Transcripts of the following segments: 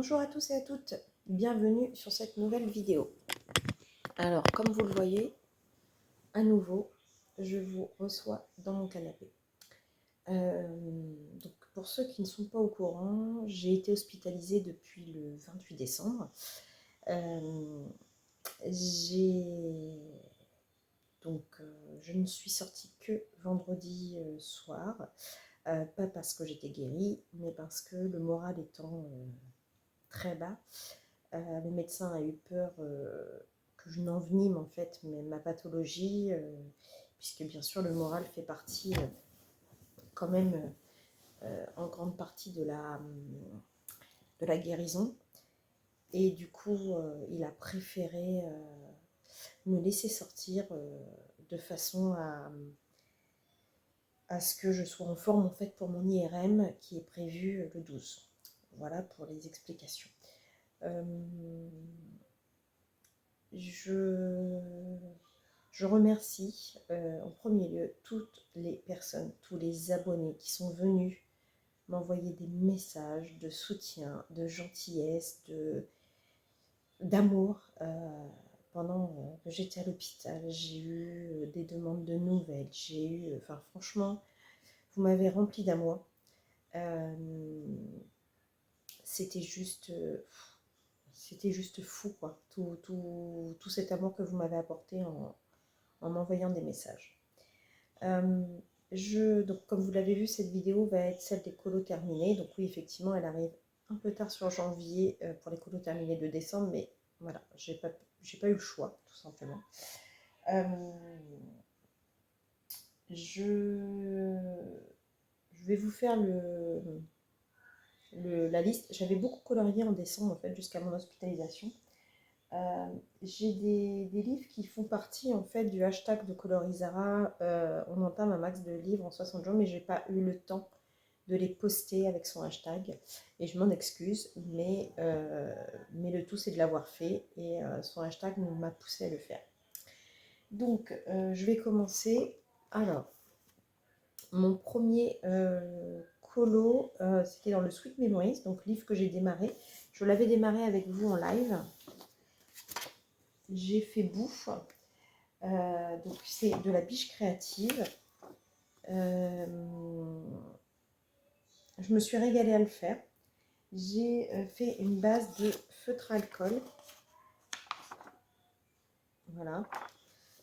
Bonjour à tous et à toutes, bienvenue sur cette nouvelle vidéo. Alors, comme vous le voyez, à nouveau, je vous reçois dans mon canapé. Donc, pour ceux qui ne sont pas au courant, j'ai été hospitalisée depuis le 28 décembre. Je ne suis sortie que vendredi soir, pas parce que j'étais guérie, mais parce que le moral étant très bas, le médecin a eu peur que je n'envenime en fait ma pathologie, puisque bien sûr le moral fait partie quand même en grande partie de la guérison. Et du coup, il a préféré me laisser sortir de façon à ce que je sois en forme en fait pour mon IRM qui est prévu le 12. Voilà pour les explications. Je remercie en premier lieu toutes les personnes, tous les abonnés qui sont venus m'envoyer des messages de soutien, de gentillesse, d'amour. Pendant que j'étais à l'hôpital, j'ai eu des demandes de nouvelles, enfin franchement, vous m'avez rempli d'amour. C'était juste fou, quoi. Tout cet amour que vous m'avez apporté en m'envoyant des messages. Donc, comme vous l'avez vu, cette vidéo va être celle des colos terminés. Donc oui, effectivement, elle arrive un peu tard sur janvier pour les colos terminés de décembre, mais voilà, j'ai pas eu le choix, tout simplement. Je vais vous faire la liste. J'avais beaucoup colorié en décembre, en fait, jusqu'à mon hospitalisation. J'ai des livres qui font partie en fait du hashtag de Colorisara. On entame un max de livres en 60 jours, mais j'ai pas eu le temps de les poster avec son hashtag et je m'en excuse, mais le tout c'est de l'avoir fait et son hashtag m'a poussé à le faire. Donc je vais commencer. Alors, mon premier colo, c'était dans le Sweet Memories, donc livre que j'ai démarré. Je l'avais démarré avec vous en live. J'ai fait bouffe, donc c'est de la biche créative. Je me suis régalée à le faire. J'ai fait une base de feutre à alcool. Voilà.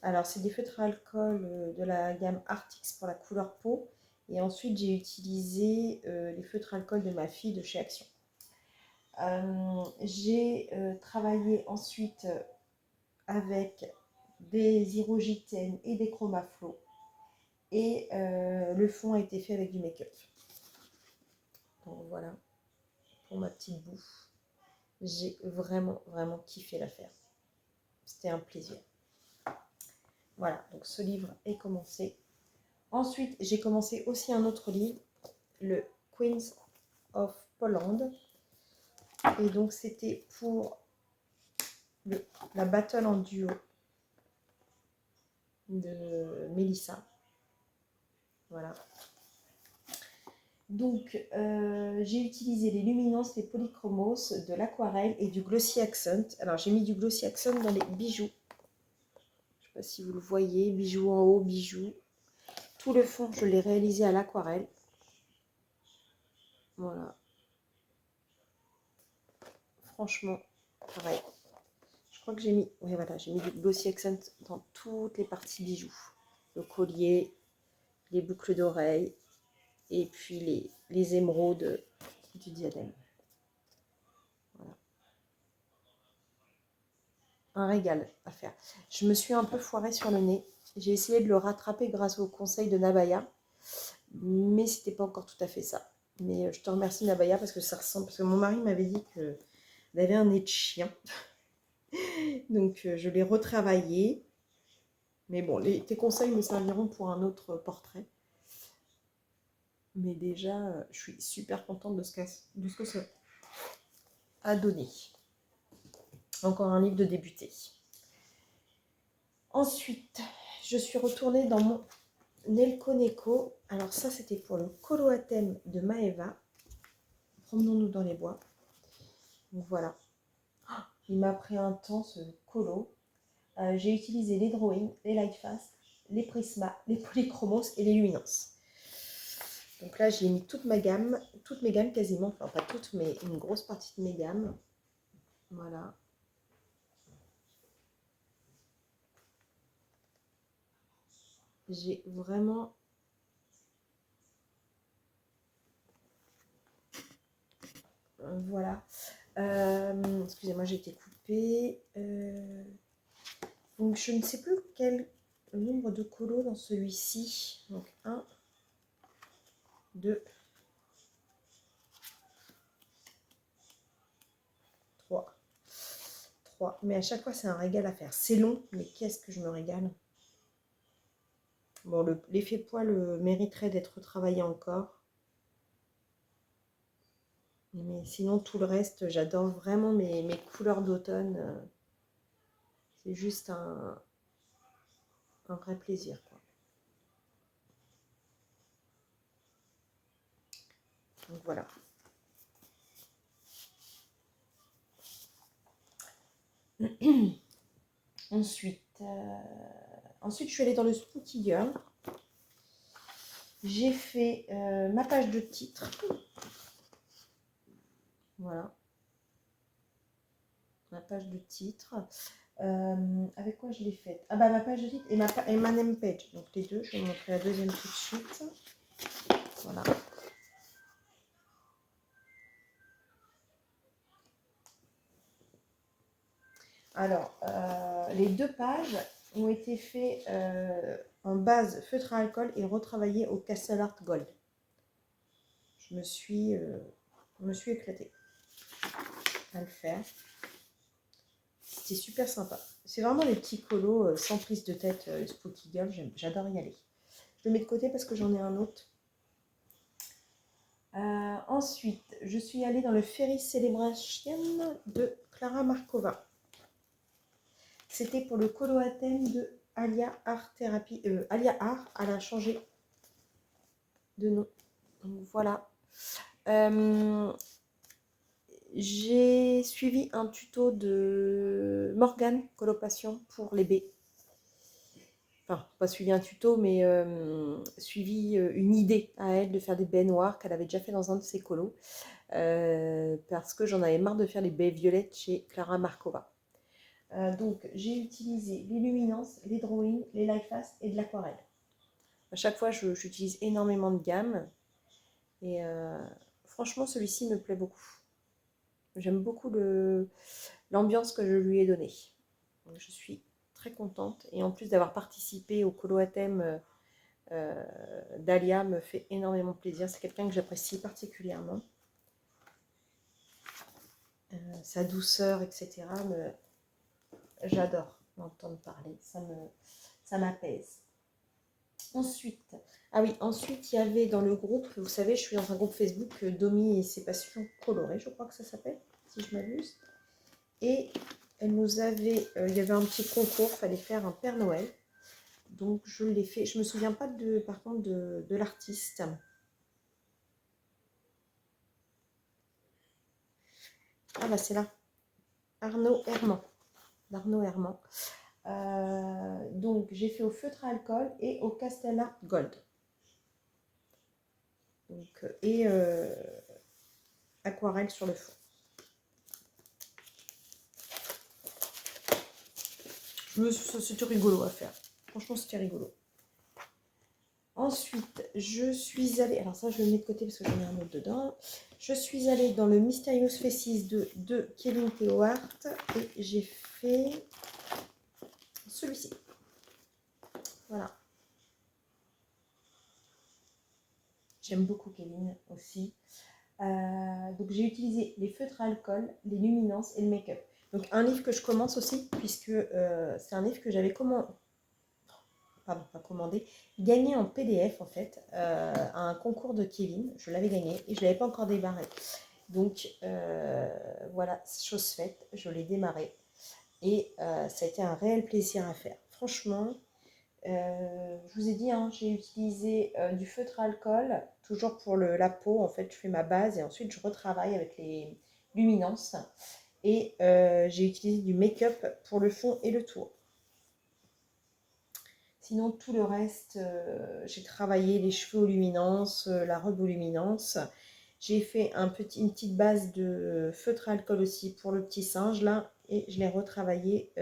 Alors c'est des feutres à alcool de la gamme Artix pour la couleur peau. Et ensuite j'ai utilisé les feutres à alcool de ma fille de chez Action. J'ai travaillé ensuite avec des Hirogiten et des Chromaflow. Et le fond a été fait avec du make-up. Donc voilà, pour ma petite bouffe. J'ai vraiment, vraiment kiffé l'affaire. C'était un plaisir. Voilà, donc ce livre est commencé. Ensuite, j'ai commencé aussi un autre livre, le Queens of Poland. Et donc c'était pour la battle en duo de Mélissa. Voilà. Donc, j'ai utilisé les luminances, les polychromos, de l'aquarelle et du glossy accent. Alors, j'ai mis du glossy accent dans les bijoux. Je ne sais pas si vous le voyez, bijoux en haut, bijoux. Tout le fond, je l'ai réalisé à l'aquarelle. Voilà. Franchement, pareil. Je crois que j'ai mis, oui, voilà, j'ai mis du glossy accent dans toutes les parties bijoux. Le collier, les boucles d'oreilles et puis les émeraudes du diadème. Voilà. Un régal à faire. Je me suis un peu foirée sur le nez. J'ai essayé de le rattraper grâce au conseil de Nabaya, mais c'était pas encore tout à fait ça. Mais je te remercie Nabaya parce que ça ressemble, parce que mon mari m'avait dit que avait un nez de chien. Donc je l'ai retravaillé. Mais bon, tes conseils me serviront pour un autre portrait. Mais déjà, je suis super contente de ce que ça a donné. Encore un livre de débuté. Ensuite, je suis retournée dans mon Nelko Neko. Alors ça, c'était pour le colo à thème de Maeva. Promenons-nous dans les bois. Donc voilà. Il m'a pris un temps ce colo. J'ai utilisé les drawings, les lightfast, les prismas, les polychromos et les luminances. Donc là, j'ai mis toute ma gamme, toutes mes gammes quasiment, enfin pas toutes, mais une grosse partie de mes gammes. Voilà. J'ai vraiment... voilà. Excusez-moi, j'ai été coupée. Donc je ne sais plus quel nombre de colos dans celui-ci. Donc 1, 2, 3. 3. Mais à chaque fois, c'est un régal à faire. C'est long, mais qu'est-ce que je me régale. Bon, l'effet poil mériterait d'être travaillé encore. Mais sinon, tout le reste, j'adore vraiment mes couleurs d'automne. C'est juste un vrai plaisir, quoi. Donc voilà. Ensuite, je suis allée dans le Spooky Girl. J'ai fait ma page de titre. Voilà. Ma page de titre. Avec quoi je l'ai faite? Ah bah ma page de titre et ma name page. Donc les deux, je vais vous montrer la deuxième tout de suite. Voilà. Alors, les deux pages ont été faites en base feutre à alcool et retravaillées au Castle Art Gold. Je me suis éclatée à le faire. C'était super sympa. C'est vraiment les petits colos sans prise de tête, Spooky Girl. J'adore y aller. Je le mets de côté parce que j'en ai un autre. Ensuite, je suis allée dans le Fairy Celebration de Clara Markova. C'était pour le colo à thème de Alia Art Therapy. Alia Art, elle a changé de nom. Donc voilà. J'ai suivi un tuto de Morgane Colocation pour les baies. Enfin, pas suivi un tuto, mais suivi une idée à elle de faire des baies noires qu'elle avait déjà fait dans un de ses colos. Parce que j'en avais marre de faire les baies violettes chez Clara Markova. Donc, j'ai utilisé les luminances, les drawings, les lightfast et de l'aquarelle. À chaque fois, j'utilise énormément de gamme. Et franchement, celui-ci me plaît beaucoup. J'aime beaucoup l'ambiance que je lui ai donnée. Donc, je suis très contente. Et en plus d'avoir participé au colo à thème d'Alia, me fait énormément plaisir. C'est quelqu'un que j'apprécie particulièrement. Sa douceur, etc. J'adore l'entendre parler. Ça m'apaise. Ensuite, ensuite il y avait dans le groupe, vous savez, je suis dans un groupe Facebook Domi et ses passions colorées, je crois que ça s'appelle, si je m'abuse. Et elle nous avait, il y avait un petit concours, il fallait faire un Père Noël. Donc je l'ai fait. Je me souviens pas par contre de l'artiste. Ah bah c'est là, Arnaud Herman. D'Arnaud Herman. Donc j'ai fait au feutre à alcool et au Castel Art Gold. Donc, et aquarelle sur le fond. C'était rigolo à faire. Franchement, c'était rigolo. Ensuite, je suis allée... Alors ça, je le mets de côté parce que j'en ai un autre dedans. Je suis allée dans le Mysterious Faces de Kevin Theohart. Et j'ai fait celui-ci. Voilà. J'aime beaucoup Kevin aussi. Donc j'ai utilisé les feutres à alcool, les luminances et le make-up. Donc un livre que je commence aussi, puisque c'est un livre que j'avais gagné en PDF en fait, à un concours de Kevin. Je l'avais gagné et je ne l'avais pas encore démarré. Donc voilà, chose faite, je l'ai démarré. Et ça a été un réel plaisir à faire. Franchement, je vous ai dit, hein, j'ai utilisé du feutre à alcool, toujours pour la peau. En fait, je fais ma base et ensuite je retravaille avec Luminance. Et j'ai utilisé du make-up pour le fond et le tour. Sinon, tout le reste, j'ai travaillé les cheveux aux luminances, la robe aux luminances. J'ai fait une petite base de feutre à alcool aussi pour le petit singe là. Et je l'ai retravaillé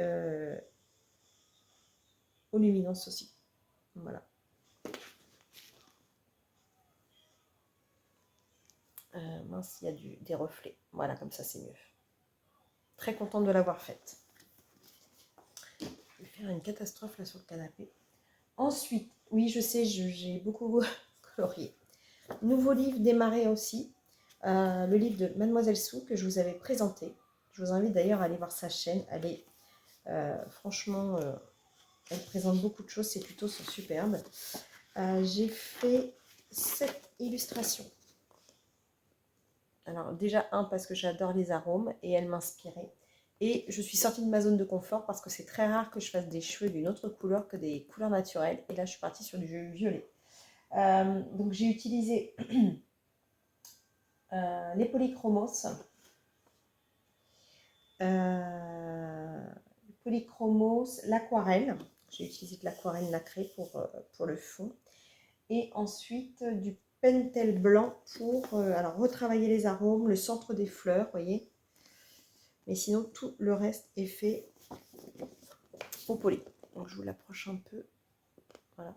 aux luminances aussi. Voilà. Mince, il y a des reflets. Voilà, comme ça c'est mieux. Très contente de l'avoir faite. Je vais faire une catastrophe là sur le canapé. Ensuite, oui, je sais, j'ai beaucoup colorié. Nouveau livre démarré aussi. Le livre de Mademoiselle Sou que je vous avais présenté. Je vous invite d'ailleurs à aller voir sa chaîne. Elle est franchement, elle présente beaucoup de choses. Ses tutos sont superbes. J'ai fait 7 illustrations. Alors déjà, parce que j'adore les arômes et elle m'inspirait. Et je suis sortie de ma zone de confort parce que c'est très rare que je fasse des cheveux d'une autre couleur que des couleurs naturelles. Et là, je suis partie sur du violet. Donc j'ai utilisé les polychromos. L'aquarelle. J'ai utilisé de l'aquarelle nacrée pour le fond. Et ensuite du pentel blanc pour alors retravailler les arômes, le centre des fleurs, vous voyez. Mais sinon, tout le reste est fait au poly. Donc je vous l'approche un peu. Voilà.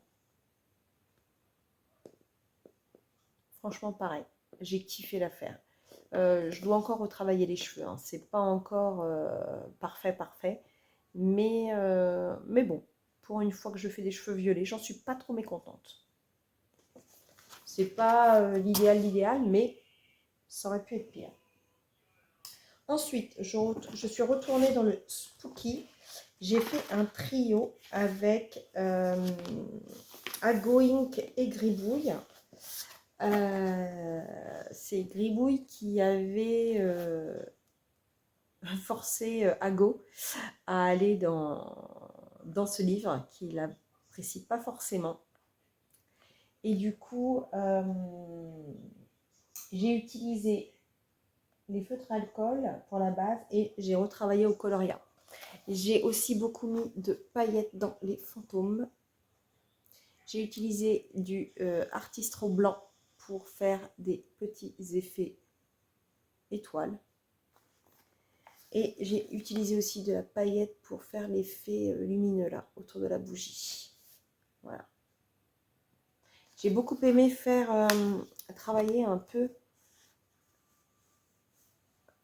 Franchement, pareil. J'ai kiffé l'affaire. Je dois encore retravailler les cheveux. Hein. C'est pas encore parfait. Mais bon, pour une fois que je fais des cheveux violets, j'en suis pas trop mécontente. C'est pas l'idéal, mais ça aurait pu être pire. Ensuite, je suis retournée dans le Spooky. J'ai fait un trio avec Agoink et Gribouille. C'est Gribouille qui avait forcé Ago à aller dans ce livre qu'il n'apprécie pas forcément. Et du coup, j'ai utilisé les feutres alcool pour la base et j'ai retravaillé au coloria. J'ai aussi beaucoup mis de paillettes dans les fantômes. J'ai utilisé du Artistro blanc pour faire des petits effets étoiles. Et j'ai utilisé aussi de la paillette pour faire l'effet lumineux là, autour de la bougie. Voilà. J'ai beaucoup aimé travailler un peu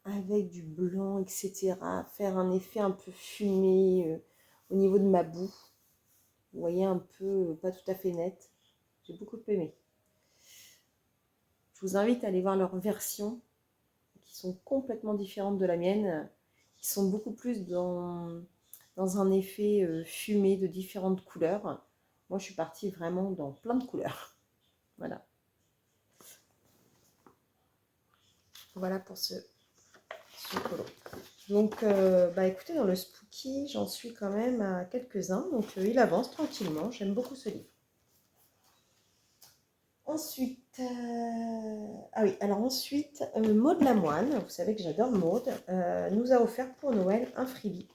avec du blanc, etc. Faire un effet un peu fumé au niveau de ma boue. Vous voyez, un peu, pas tout à fait net. J'ai beaucoup aimé. Je vous invite à aller voir leurs versions qui sont complètement différentes de la mienne, qui sont beaucoup plus dans un effet fumé de différentes couleurs. Moi, je suis partie vraiment dans plein de couleurs. Voilà. Voilà pour ce colo. Donc, écoutez, dans le Spooky, j'en suis quand même à quelques-uns. Donc, il avance tranquillement. J'aime beaucoup ce livre. Ensuite, Maud Lamoine, vous savez que j'adore Maud, nous a offert pour Noël un freebie.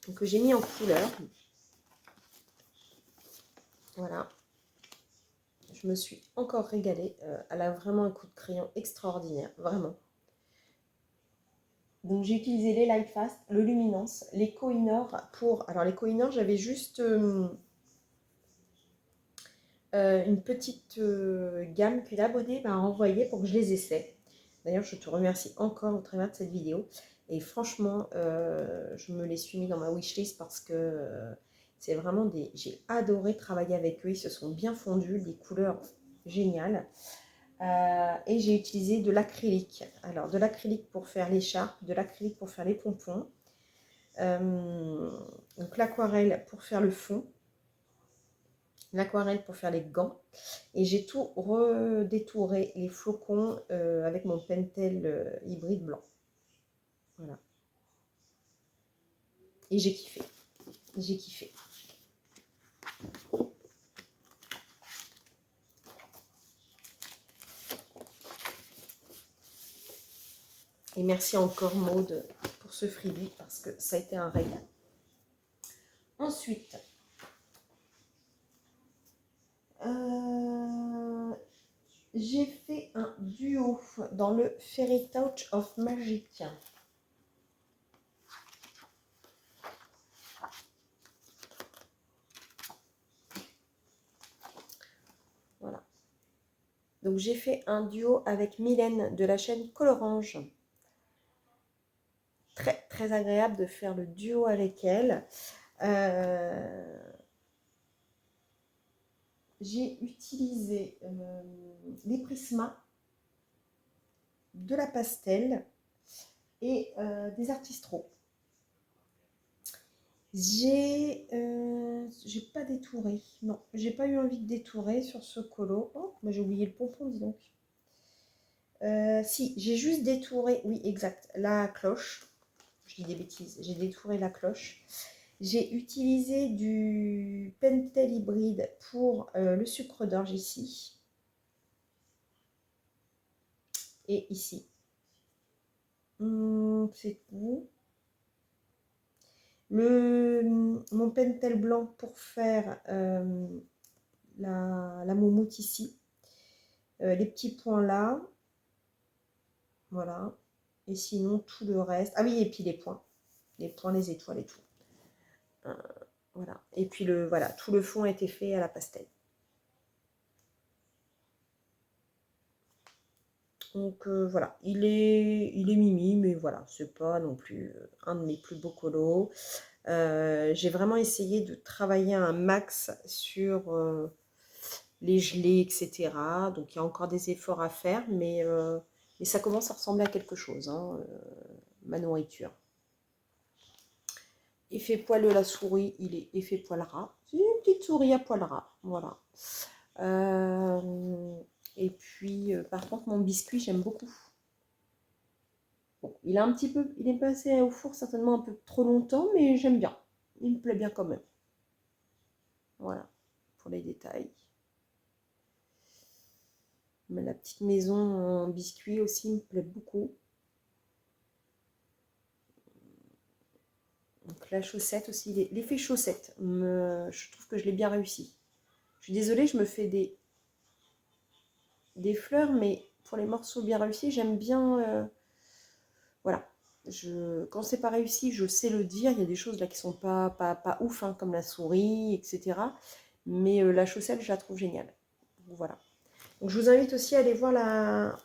Donc, que j'ai mis en couleur. Voilà. Je me suis encore régalée. Elle a vraiment un coup de crayon extraordinaire, vraiment. Donc j'ai utilisé les Light Fast, le Luminance, les Kohinoor pour... Alors les Kohinoor, j'avais juste une petite gamme qu'une abonnée m'a envoyée pour que je les essaie. D'ailleurs, je te remercie encore au travers de cette vidéo. Et franchement, je me les suis mis dans ma wishlist parce que c'est vraiment des... J'ai adoré travailler avec eux. Ils se sont bien fondus, des couleurs géniales. Et j'ai utilisé de l'acrylique. Alors, de l'acrylique pour faire l'écharpe, de l'acrylique pour faire les pompons. Donc, l'aquarelle pour faire le fond. L'aquarelle pour faire les gants. Et j'ai tout redétouré les flocons avec mon pentel hybride blanc. Voilà. Et j'ai kiffé. J'ai kiffé. Et merci encore Maude pour ce freebie parce que ça a été un régal. Ensuite, j'ai fait un duo dans le Fairy Touch of Magic. Voilà. Donc j'ai fait un duo avec Mylène de la chaîne Colorange. Très très agréable de faire le duo avec elle. J'ai utilisé les prismas, de la pastel et des artistes-ro. J'ai pas détouré. Non, j'ai pas eu envie de détourer sur ce colo. Oh, j'ai oublié le pompon, dis donc. Si, j'ai juste détouré, oui, exact, la cloche. Je dis des bêtises, j'ai détouré la cloche. J'ai utilisé du Pentel hybride pour le sucre d'orge ici. Et ici. C'est tout. Mon Pentel blanc pour faire la moumoute ici. Les petits points là. Voilà. Et sinon, tout le reste. Ah oui, et puis les points. Les points, les étoiles et tout. Voilà. Et puis, voilà, tout le fond a été fait à la pastel. Donc, voilà. Il est mimi, mais voilà, c'est pas non plus un de mes plus beaux colos. J'ai vraiment essayé de travailler un max sur les gelées, etc. Donc, il y a encore des efforts à faire, mais ça commence à ressembler à quelque chose, hein, ma nourriture. Effet poil de la souris, il est effet poil ras. C'est une petite souris à poil ras, voilà. Et puis, par contre, mon biscuit, j'aime beaucoup. Bon, il est passé au four certainement un peu trop longtemps, mais j'aime bien. Il me plaît bien quand même. Voilà, pour les détails. Mais la petite maison en biscuit aussi me plaît beaucoup. Donc la chaussette aussi, l'effet chaussette, je trouve que je l'ai bien réussi. Je suis désolée, je me fais des fleurs, mais pour les morceaux bien réussis, j'aime bien... voilà. Quand c'est pas réussi, je sais le dire. Il y a des choses là qui sont pas ouf, hein, comme la souris, etc. Mais la chaussette, je la trouve géniale. Donc, voilà. Donc, je vous invite aussi à aller voir la...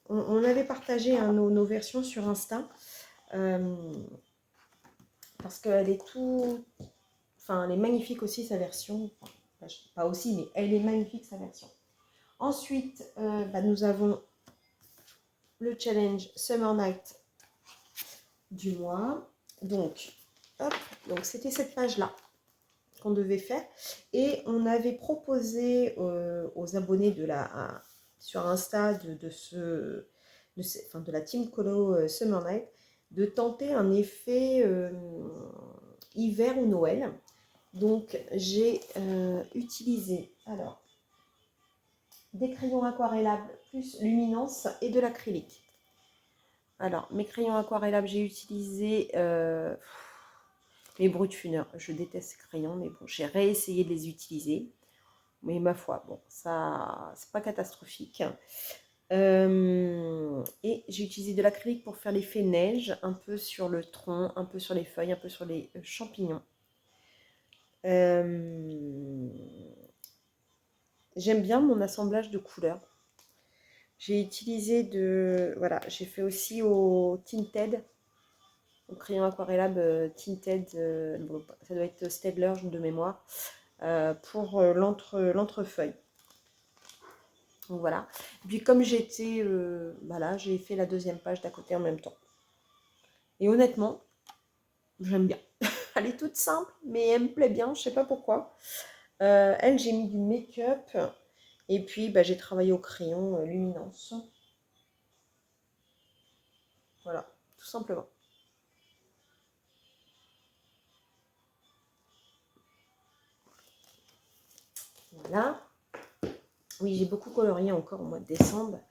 On avait partagé hein, nos versions sur Insta. Parce qu'elle est tout... Enfin, elle est magnifique aussi, sa version. Enfin, pas aussi, mais elle est magnifique, sa version. Ensuite, nous avons le challenge Summer Night du mois. Donc, hop, donc c'était cette page-là qu'on devait faire. Et on avait proposé aux abonnés sur Insta de la Team Colo Summer Night de tenter un effet hiver ou Noël. Donc, j'ai utilisé alors des crayons aquarellables plus luminance et de l'acrylique. Alors, mes crayons aquarellables, j'ai utilisé les Brut Funeur. Je déteste ces crayons, mais bon, j'ai réessayé de les utiliser. Mais ma foi, bon, ça, c'est pas catastrophique. Et j'ai utilisé de l'acrylique pour faire l'effet neige, un peu sur le tronc, un peu sur les feuilles, un peu sur les champignons. J'aime bien mon assemblage de couleurs. J'ai utilisé voilà, j'ai fait aussi au Tinted, au crayon aquarellable Tinted, ça doit être Staedtler de mémoire, pour l'entrefeuille. Donc voilà. Et puis comme j'étais, voilà, j'ai fait la deuxième page d'à côté en même temps. Et honnêtement, j'aime bien. Elle est toute simple, mais elle me plaît bien, je sais pas pourquoi. Elle, j'ai mis du make-up. Et puis, j'ai travaillé au crayon luminance. Voilà, tout simplement. Voilà. Oui, j'ai beaucoup colorié encore au mois de décembre.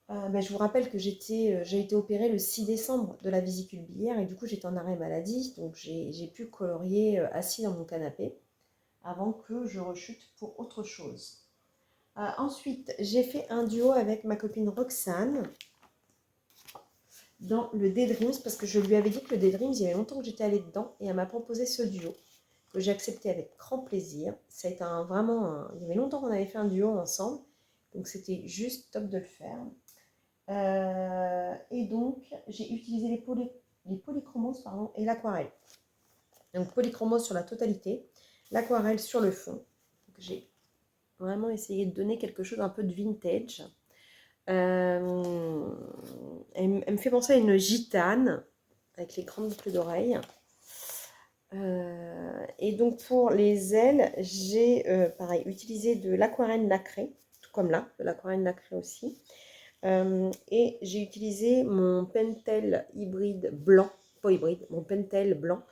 Je vous rappelle que j'ai été opérée le 6 décembre de la vésicule biliaire et du coup j'étais en arrêt maladie, donc j'ai pu colorier assis dans mon canapé avant que je rechute pour autre chose. Ensuite, j'ai fait un duo avec ma copine Roxane dans le Daydreams parce que je lui avais dit que le Daydreams, il y avait longtemps que j'étais allée dedans et elle m'a proposé ce duo que j'ai accepté avec grand plaisir. Ça a été il y avait longtemps qu'on avait fait un duo ensemble, donc c'était juste top de le faire. Et donc, j'ai utilisé les polychromos pardon, et l'aquarelle. Donc, polychromos sur la totalité, l'aquarelle sur le fond. J'ai vraiment essayé de donner quelque chose un peu de vintage. Elle me fait penser à une gitane avec les grandes boucles d'oreilles. Et donc pour les ailes, j'ai pareil utilisé de l'aquarelle nacrée, tout comme là, de l'aquarelle nacrée aussi. Et j'ai utilisé mon Pentel hybride blanc, pas hybride, mon Pentel blanc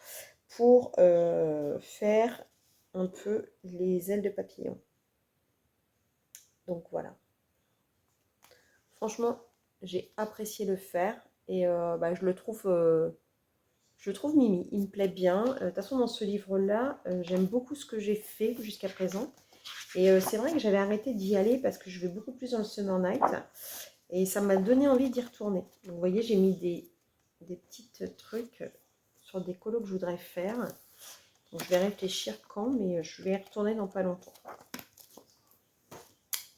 pour faire un peu les ailes de papillon. Donc voilà. Franchement, j'ai apprécié le faire et je le trouve mimi, il me plaît bien. De toute façon, dans ce livre-là, j'aime beaucoup ce que j'ai fait jusqu'à présent. Et c'est vrai que j'avais arrêté d'y aller parce que je vais beaucoup plus dans le Summer Night. Et ça m'a donné envie d'y retourner. Donc, vous voyez, j'ai mis des petits trucs sur des colos que je voudrais faire. Donc, je vais réfléchir quand, mais je vais y retourner dans pas longtemps.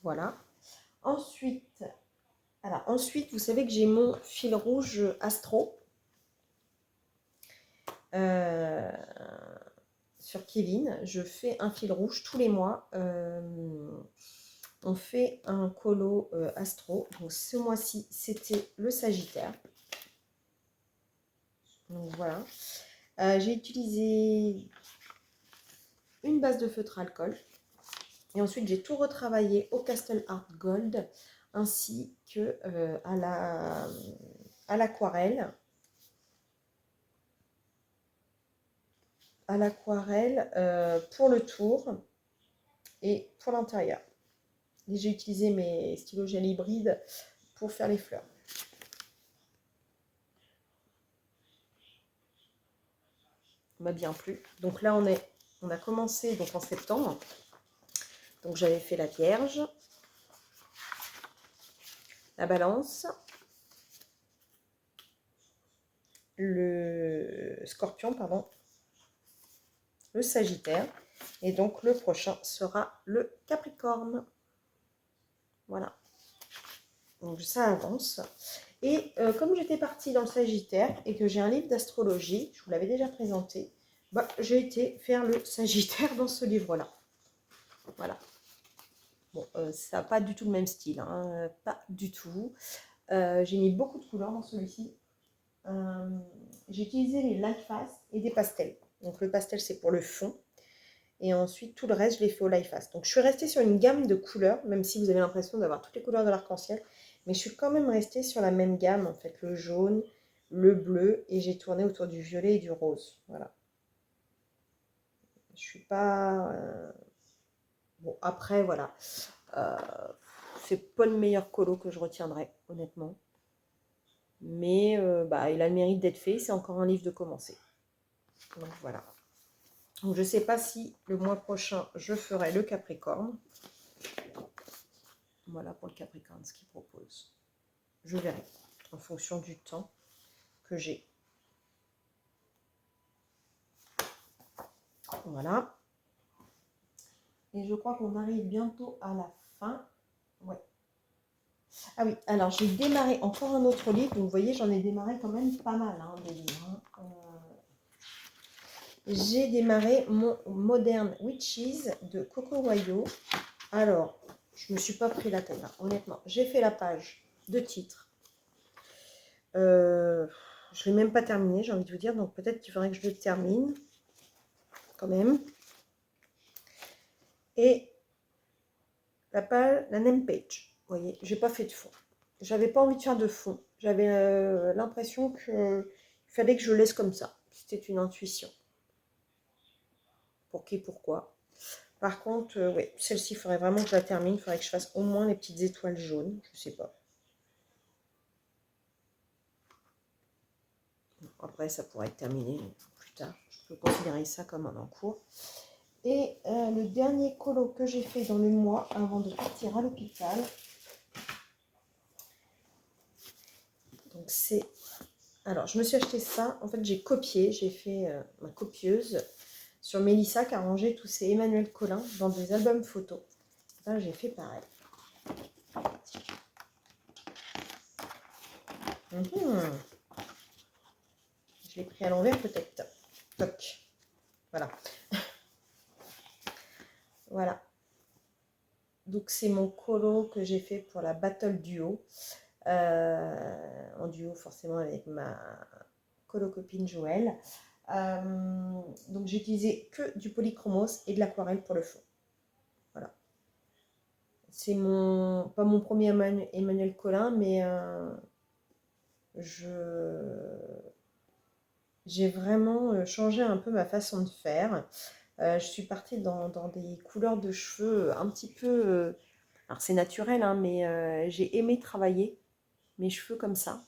Voilà. Ensuite, vous savez que j'ai mon fil rouge Astro sur Kevin. Je fais un fil rouge tous les mois. On fait un colo Astro. Donc, ce mois-ci, c'était le Sagittaire. Donc, voilà. J'ai utilisé une base de feutre alcool. Et ensuite, j'ai tout retravaillé au Castle Art Gold ainsi que à l'aquarelle. Pour le tour et pour l'intérieur. Et j'ai utilisé mes stylos gel hybrides pour faire les fleurs. Ça m'a bien plu. Donc là, on a commencé donc en septembre. Donc j'avais fait la Vierge, la Balance, le Scorpion, pardon, le Sagittaire. Et donc le prochain sera le Capricorne. Voilà. Donc ça avance. Et comme j'étais partie dans le Sagittaire et que j'ai un livre d'astrologie, je vous l'avais déjà présenté, j'ai été faire le Sagittaire dans ce livre-là. Voilà. Bon, ça n'a pas du tout le même style, hein, pas du tout. J'ai mis beaucoup de couleurs dans celui-ci. J'ai utilisé les Light Fast et des pastels. Donc le pastel, c'est pour le fond. Et ensuite, tout le reste, je l'ai fait au Light Fast. Donc je suis restée sur une gamme de couleurs, même si vous avez l'impression d'avoir toutes les couleurs de l'arc-en-ciel. Mais je suis quand même restée sur la même gamme, en fait, le jaune, le bleu, et j'ai tourné autour du violet et du rose. Voilà. Je suis pas... Bon, après, voilà. C'est pas le meilleur colo que je retiendrai, honnêtement. Mais il a le mérite d'être fait. C'est encore un livre de commencer. Donc voilà. Donc je ne sais pas si le mois prochain, je ferai le Capricorne. Voilà pour le Capricorne, ce qu'il propose. Je verrai en fonction du temps que j'ai. Voilà. Et je crois qu'on arrive bientôt à la fin. Ouais. Ah oui, alors j'ai démarré encore un autre livre. Donc vous voyez, j'en ai démarré quand même pas mal des livres. J'ai démarré mon Modern Witches de Coco Wayo. Alors, je ne me suis pas pris la tête, honnêtement. J'ai fait la page de titre. Je ne l'ai même pas terminé, j'ai envie de vous dire. Donc peut-être qu'il faudrait que je le termine quand même. Et la name page. Vous voyez, j'ai pas fait de fond. J'avais pas envie de faire de fond. J'avais l'impression qu'il fallait que je laisse comme ça. C'était une intuition. Pour qui, pourquoi. Par contre, oui, celle-ci, il faudrait vraiment que je la termine. Il faudrait que je fasse au moins les petites étoiles jaunes. Je sais pas. Après, ça pourrait être terminé plus tard. Je peux considérer ça comme un en cours. Et le dernier colo que j'ai fait dans le mois avant de partir à l'hôpital. Donc c'est... Alors, je me suis acheté ça. En fait, j'ai copié. J'ai fait ma copieuse sur Mélissa qui a rangé tous ces Emmanuel Collin dans des albums photos. Là, j'ai fait pareil. Je l'ai pris à l'envers peut-être. Toc. Voilà. Voilà. Donc c'est mon colo que j'ai fait pour la Battle Duo. En duo forcément avec ma colo copine Joëlle. Donc j'ai utilisé que du polychromos et de l'aquarelle pour le fond. Voilà. C'est pas mon premier Emmanuel Collin, mais j'ai vraiment changé un peu ma façon de faire. Je suis partie dans des couleurs de cheveux un petit peu... alors c'est naturel, hein, mais j'ai aimé travailler mes cheveux comme ça.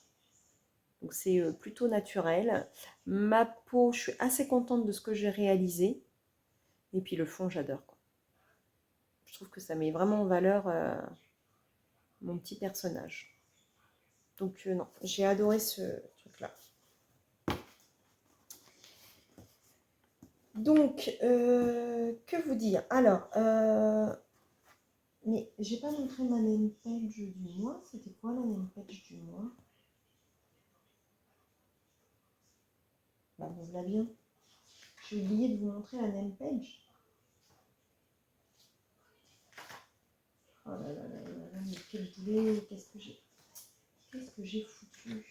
Donc c'est plutôt naturel. Ma peau, je suis assez contente de ce que j'ai réalisé. Et puis le fond, j'adore. Je trouve que ça met vraiment en valeur mon petit personnage. Donc non, j'ai adoré ce truc-là. Donc, que vous dire? Alors, mais j'ai pas montré ma name page du mois. C'était quoi la name page du mois? Bah, vous voilà bien. J'ai oublié de vous montrer la name page. Oh là là là là là, mais quel boulet, qu'est-ce que j'ai foutu?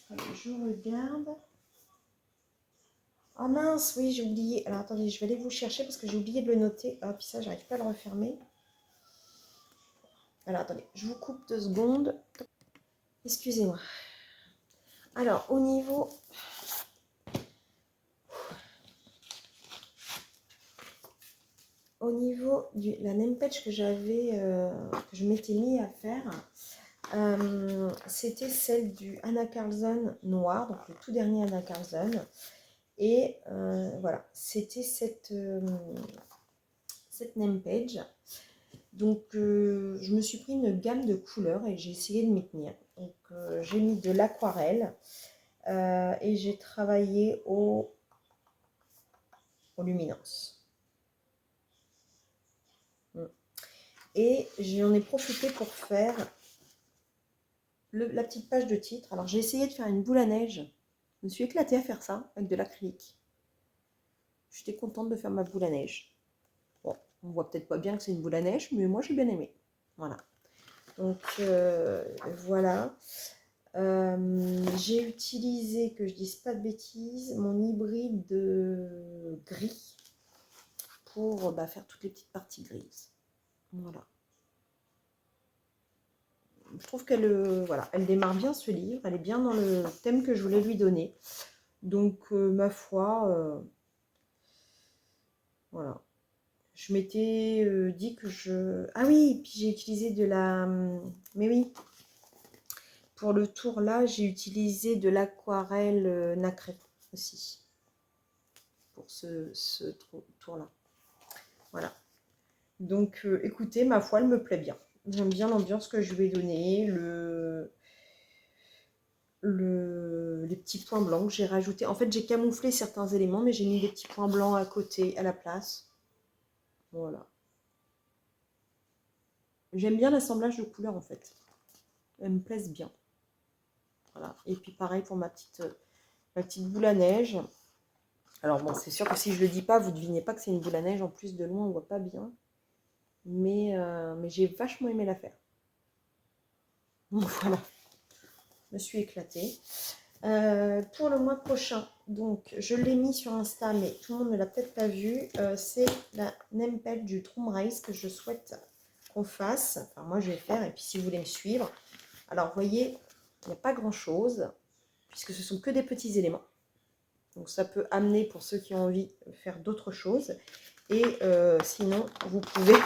Allez, je regarde. Ah mince, oui, j'ai oublié. Alors attendez, je vais aller vous chercher parce que j'ai oublié de le noter. Ah, puis ça, j'arrive pas à le refermer. Alors attendez, je vous coupe 2 secondes. Excusez-moi. Alors, au niveau de la name page que je m'étais mis à faire, c'était celle du Anna Carlson noir, donc le tout dernier Anna Carlson. Et voilà, c'était cette name page. Donc je me suis pris une gamme de couleurs et j'ai essayé de m'y tenir. Donc j'ai mis de l'aquarelle et j'ai travaillé aux luminances. Et j'en ai profité pour faire la petite page de titre. Alors j'ai essayé de faire une boule à neige. Je me suis éclatée à faire ça avec de l'acrylique. J'étais contente de faire ma boule à neige. Bon, on voit peut-être pas bien que c'est une boule à neige, mais moi j'ai bien aimé. Voilà. Donc voilà. J'ai utilisé, que je dise pas de bêtises, mon hybride de gris pour faire toutes les petites parties grises. Voilà. Je trouve qu'elle voilà, elle démarre bien ce livre, elle est bien dans le thème que je voulais lui donner. Donc, ma foi, voilà. Je m'étais dit que je... Ah oui, puis j'ai utilisé de la... Mais oui, pour le tour là, j'ai utilisé de l'aquarelle nacrée aussi. Pour ce tour-là. Voilà. Donc, écoutez, ma foi, elle me plaît bien. J'aime bien l'ambiance que je lui ai donnée, les petits points blancs que j'ai rajoutés. En fait, j'ai camouflé certains éléments, mais j'ai mis des petits points blancs à côté, à la place. Voilà. J'aime bien l'assemblage de couleurs, en fait. Elles me plaisent bien. Voilà. Et puis, pareil pour ma petite boule à neige. Alors, bon, c'est sûr que si je le dis pas, vous devinez pas que c'est une boule à neige. En plus, de loin, on voit pas bien. Mais j'ai vachement aimé la faire. Donc, voilà. Je me suis éclatée. Pour le mois prochain, donc je l'ai mis sur Insta, mais tout le monde ne l'a peut-être pas vu. C'est la name page du Troom Race que je souhaite qu'on fasse. Enfin, moi, je vais faire. Et puis, si vous voulez me suivre, alors, vous voyez, il n'y a pas grand-chose, puisque ce sont que des petits éléments. Donc, ça peut amener, pour ceux qui ont envie, de faire d'autres choses. Et sinon, vous pouvez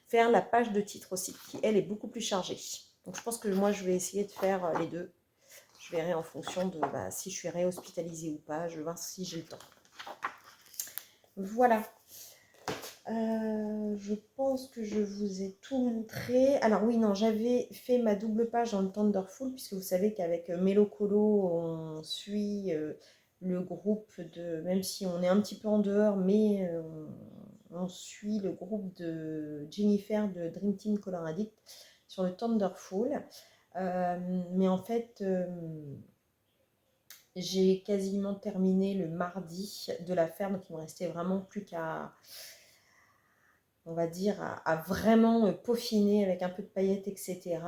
faire la page de titre aussi, qui elle est beaucoup plus chargée. Donc je pense que moi je vais essayer de faire les deux. Je verrai en fonction de si je suis réhospitalisée ou pas. Je vais voir si j'ai le temps. Voilà. Je pense que je vous ai tout montré. Alors oui, non, j'avais fait ma double page dans le Thunderful, puisque vous savez qu'avec Melocolo, on suit le groupe de... Même si on est un petit peu en dehors, mais on suit le groupe de Jennifer de Dream Team Color Addict sur le Thunderful. Mais en fait, j'ai quasiment terminé le mardi de l'affaire, donc il me restait vraiment plus qu'à, on va dire, à vraiment peaufiner avec un peu de paillettes, etc.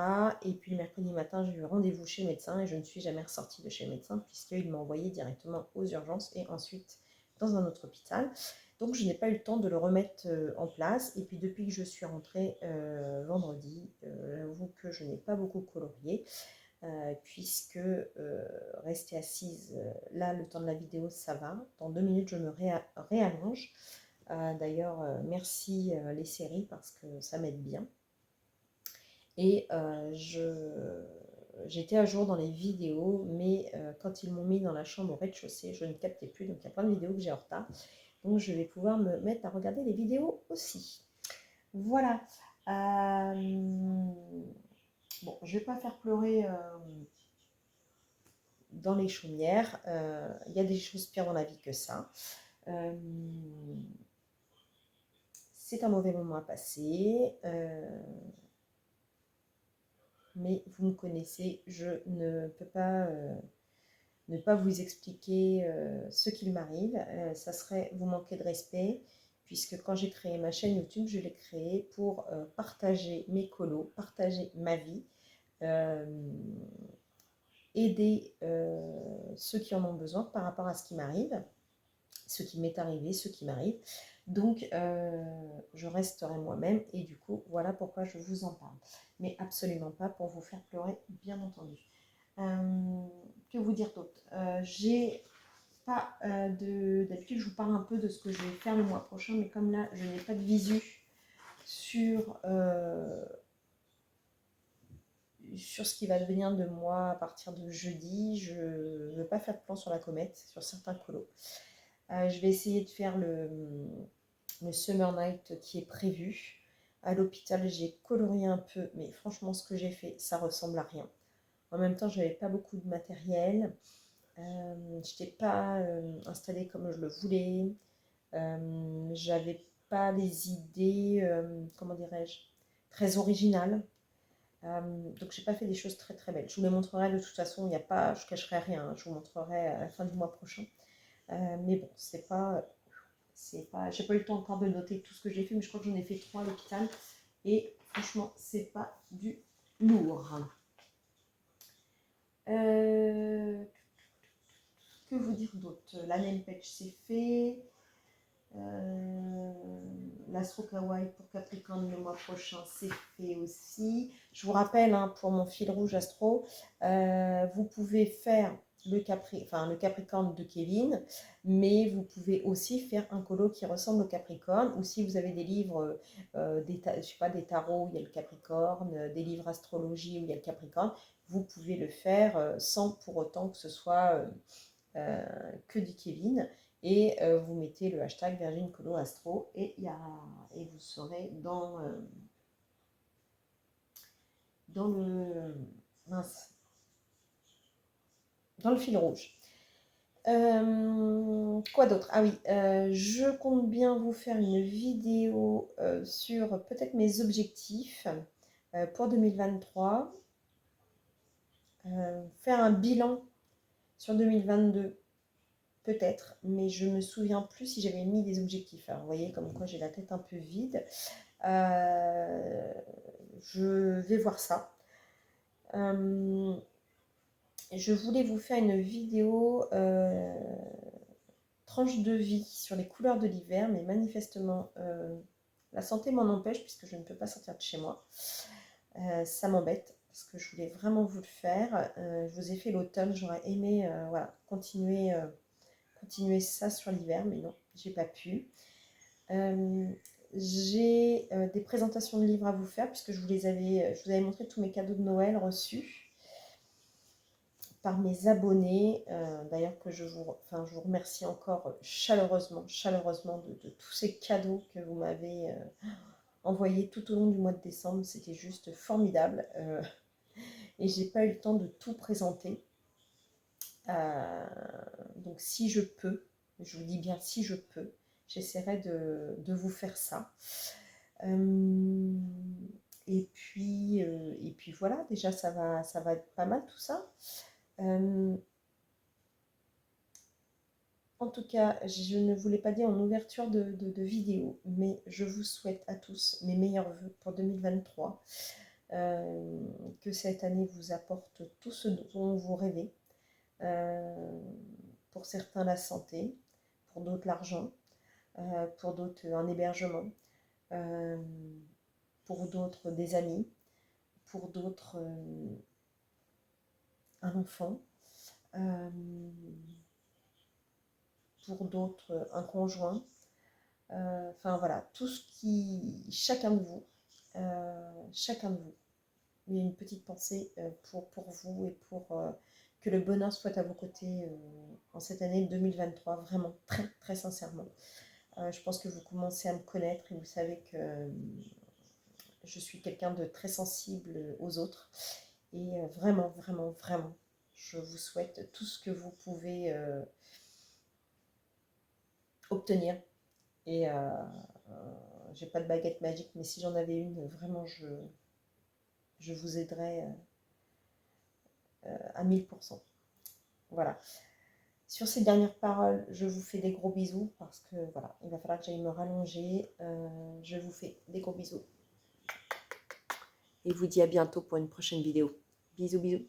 Et puis le mercredi matin, j'ai eu rendez-vous chez le médecin et je ne suis jamais ressortie de chez le médecin puisqu'il m'a envoyé directement aux urgences et ensuite dans un autre hôpital. Donc je n'ai pas eu le temps de le remettre en place. Et puis depuis que je suis rentrée vendredi, j'avoue que je n'ai pas beaucoup colorié. Puisque rester assise là le temps de la vidéo ça va, dans 2 minutes je me réallonge. D'ailleurs merci les séries parce que ça m'aide bien et j'étais à jour dans les vidéos, mais quand ils m'ont mis dans la chambre au rez-de-chaussée je ne captais plus, donc il y a plein de vidéos que j'ai en retard, donc je vais pouvoir me mettre à regarder les vidéos aussi. Voilà. Bon, je ne vais pas faire pleurer dans les chaumières. Il y a des choses pires dans la vie que ça. C'est un mauvais moment à passer. Mais vous me connaissez, je ne peux pas ne pas vous expliquer ce qu'il m'arrive. Ça serait vous manquer de respect, puisque quand j'ai créé ma chaîne YouTube, je l'ai créée pour partager mes colos, partager ma vie, aider ceux qui en ont besoin par rapport à ce qui m'arrive, ce qui m'est arrivé, ce qui m'arrive. Donc, je resterai moi-même et du coup, voilà pourquoi je vous en parle. Mais absolument pas pour vous faire pleurer, bien entendu. Que vous dire d'autre? J'ai pas d'habitude, je vous parle un peu de ce que je vais faire le mois prochain, mais comme là, je n'ai pas de visu sur ce qui va devenir de moi à partir de jeudi. Je ne veux pas faire de plan sur la comète, sur certains colos. Je vais essayer de faire le Summer Night qui est prévu. À l'hôpital, j'ai colorié un peu, mais franchement, ce que j'ai fait, ça ressemble à rien. En même temps, je n'avais pas beaucoup de matériel. Je n'étais pas installée comme je le voulais. J'avais pas les idées, comment dirais-je, très originales. Donc j'ai pas fait des choses très très belles. Je vous les montrerai de toute façon, il n'y a pas, je cacherai rien, hein. Je vous montrerai à la fin du mois prochain. Mais bon, c'est pas, j'ai pas eu le temps encore de noter tout ce que j'ai fait, mais je crois que j'en ai fait 3 à l'hôpital. Et franchement, c'est pas du lourd. Que vous dire d'autre? La name page c'est fait. L'Astro Kawaii pour Capricorne le mois prochain, c'est fait aussi. Je vous rappelle, hein, pour mon fil rouge Astro, vous pouvez faire le Capricorne de Kevin, mais vous pouvez aussi faire un colo qui ressemble au Capricorne, ou si vous avez des livres, je sais pas, des tarots où il y a le Capricorne, des livres astrologie où il y a le Capricorne, vous pouvez le faire sans pour autant que ce soit que du Kevin. Et vous mettez le hashtag Virgin Colo Astro et vous serez dans le mince, dans le fil rouge. Quoi d'autre? Ah oui, je compte bien vous faire une vidéo sur peut-être mes objectifs pour 2023. Faire un bilan sur 2022, peut-être, mais je me souviens plus si j'avais mis des objectifs. Alors, vous voyez, comme quoi j'ai la tête un peu vide. Je vais voir ça. Je voulais vous faire une vidéo tranche de vie sur les couleurs de l'hiver, mais manifestement, la santé m'en empêche puisque je ne peux pas sortir de chez moi. Ça m'embête parce que je voulais vraiment vous le faire. Je vous ai fait l'automne, j'aurais aimé voilà, continuer ça sur l'hiver, mais non, j'ai pas pu. J'ai des présentations de livres à vous faire, puisque je vous avais montré tous mes cadeaux de Noël reçus par mes abonnés. D'ailleurs, je vous remercie encore chaleureusement de tous ces cadeaux que vous m'avez envoyés tout au long du mois de décembre. C'était juste formidable. Et j'ai pas eu le temps de tout présenter. Euh, donc si je peux, je vous dis bien si je peux, j'essaierai de vous faire ça. Et puis voilà, déjà ça va être pas mal tout ça. En tout cas, je ne vous l'ai pas dit en ouverture de vidéo, mais je vous souhaite à tous mes meilleurs vœux pour 2023. Que cette année vous apporte tout ce dont vous rêvez. Pour certains la santé, pour d'autres l'argent, pour d'autres un hébergement, euh, pour d'autres des amis, pour d'autres un enfant, euh, pour d'autres un conjoint. Enfin voilà, tout ce qui, chacun de vous, il y a une petite pensée pour vous et pour que le bonheur soit à vos côtés en cette année 2023, vraiment très très sincèrement. Je pense que vous commencez à me connaître et vous savez que je suis quelqu'un de très sensible aux autres. Et vraiment, je vous souhaite tout ce que vous pouvez obtenir. Et j'ai pas de baguette magique, mais si j'en avais une, vraiment, je vous aiderais à 1000%. Voilà. Sur ces dernières paroles, je vous fais des gros bisous parce que voilà, il va falloir que j'aille me rallonger. Je vous fais des gros bisous. Et vous dis à bientôt pour une prochaine vidéo. Bisous, bisous.